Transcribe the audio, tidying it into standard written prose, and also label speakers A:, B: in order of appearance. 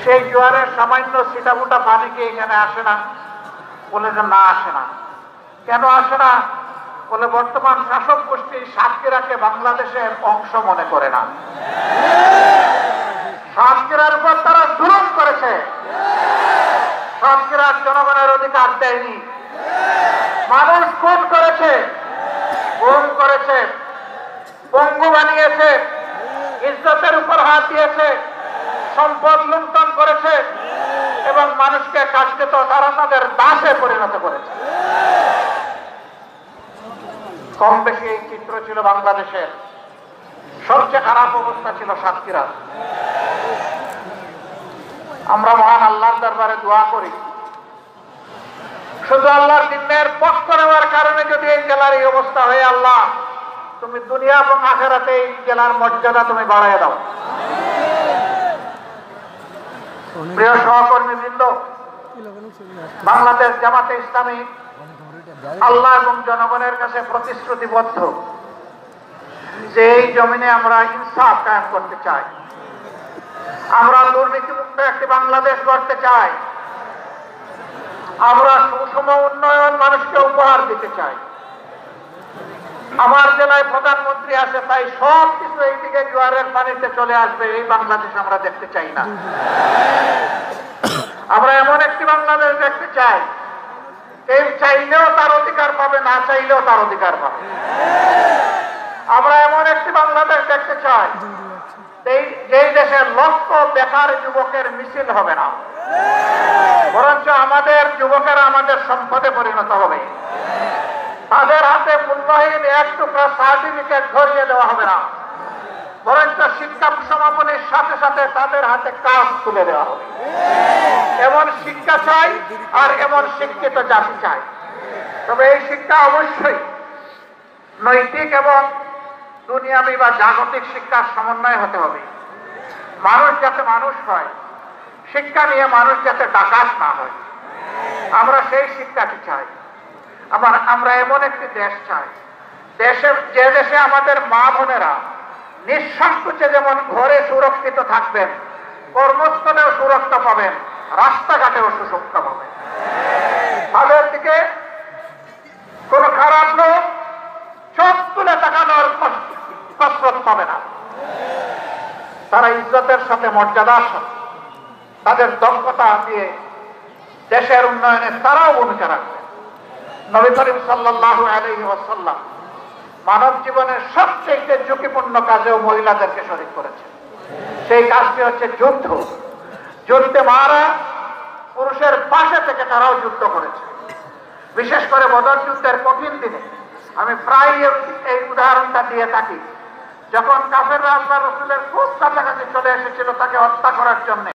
A: সেই জোয়ারের সামান্য ছিটাফোঁটা পানি কি এখানে আসে না? বলে যে না, আসে না। কেন আসে না? বলে বর্তমান শাসক গোষ্ঠী সাতক্ষীরাকে বাংলাদেশের অংশ মনে করে না। সাতক্ষীরার উপর তারা জুলুম করেছে, সাতক্ষীরার জনগণের অধিকার দেয়নি। মানুষ খুন করেছে, গুম করেছে, পঙ্গু বানিয়েছে, ইজ্জতের উপর হাত দিয়েছে, সম্পদ লুণ্ঠন করেছে এবং মানুষকে কাজকে তো তারা তাদের দাসে পরিণত করেছে। কম বেশি এই চিত্র ছিল বাংলাদেশের। সবচেয়ে খারাপ অবস্থা ছিল সাতক্ষীরার। আমরা মহান আল্লাহর দরবারে দোয়া করি, শুধু আল্লাহর দিনের পক্ষ নেওয়ার কারণে যদি এই জেলার এই অবস্থা হয়ে, আল্লাহ তুমি দুনিয়া এবং আখিরাতে এই জেলার মর্যাদা তুমি বাড়াইয়া দাও। প্রিয় সহকর্মী বৃন্দ, বাংলাদেশ জামাতে ইসলামী আল্লাহ এবং জনগণের কাছে প্রতিশ্রুতিবদ্ধ যে এই জমিনে আমরা ইনসাফ কায়েম করতে চাই, আমরা দুর্নীতিমুক্ত একটি বাংলাদেশ গড়তে চাই, আমরা সুষম উন্নয়ন মানুষকে উপহার দিতে চাই। আমার জেলায় প্রধানমন্ত্রী আছে, তাই সব কিছু এইদিকে জোয়ারের পানিতে চলে আসবে, এই বাংলাদেশ আমরা দেখতে চাই না। আমরা এমন একটি বাংলাদেশ দেখতে চাই, কেউ চাইলেও তার অধিকার পাবে, না চাইলেও তার অধিকার পাবে। আমরা এমন একটি বাংলাদেশ দেখতে চাই যেই দেশের লক্ষ বেকার যুবকের মিছিল হবে না, বরঞ্চ আমাদের যুবকেরা আমাদের সম্পদে পরিণত হবে। তাদের হাতে মূল্যহীন এক টুকরা সার্টিফিকেট ধরিয়ে দেওয়া হবে না, বরঞ্চ শিক্ষা সমাপনের সাথে সাথে তাদের হাতে কাজ তুলে দেওয়া হবে। এমন শিক্ষা চাই আর এমন শিক্ষিত জাতি চাই। তবে এই শিক্ষা অবশ্যই নৈতিক এবং দুনিয়াবী বা জাগতিক শিক্ষার সমন্বয় হতে হবে। মানুষ যাতে মানুষ হয়, শিক্ষা নিয়ে মানুষ যাতে ডাকাত না হয়, আমরা সেই শিক্ষাটি চাই। আমরা এমন একটি দেশ চাই, যে দেশে আমাদের মা বোনেরা নিঃসংকোচে যেমন ঘরে সুরক্ষিত থাকবেন, কর্মস্থলেও সুরক্ষা পাবেন, রাস্তাঘাটেও সুরক্ষা পাবেন। তাদের দিকে কোন খারাপ লোক চোখ তুলে তাকানোর কসরত পাবে না। তারা ইজ্জতের সাথে, মর্যাদার সাথে, তাদের দক্ষতা দিয়ে দেশের উন্নয়নে তারাও ভূমিকা রাখবে। নবী করিম সাল্লাল্লাহু আলাইহি ওয়াসাল্লাম মানব জীবনের সবচেয়ে ঝুঁকিপূর্ণ কাজেও মহিলাদেরকে শরীক করেছেন। সেই কাজটি হচ্ছে যুদ্ধ। যুদ্ধে মারা পুরুষের পাশে থেকে তারাও যুদ্ধ করেছে। বিশেষ করে বদর যুদ্ধের কঠিন দিনে আমি প্রায় এই উদাহরণটা দিয়ে থাকি। যখন কাফেররা আল্লাহ রাসূলের খুব কাছাকাছি চলে এসেছিল তাকে হত্যা করার জন্য,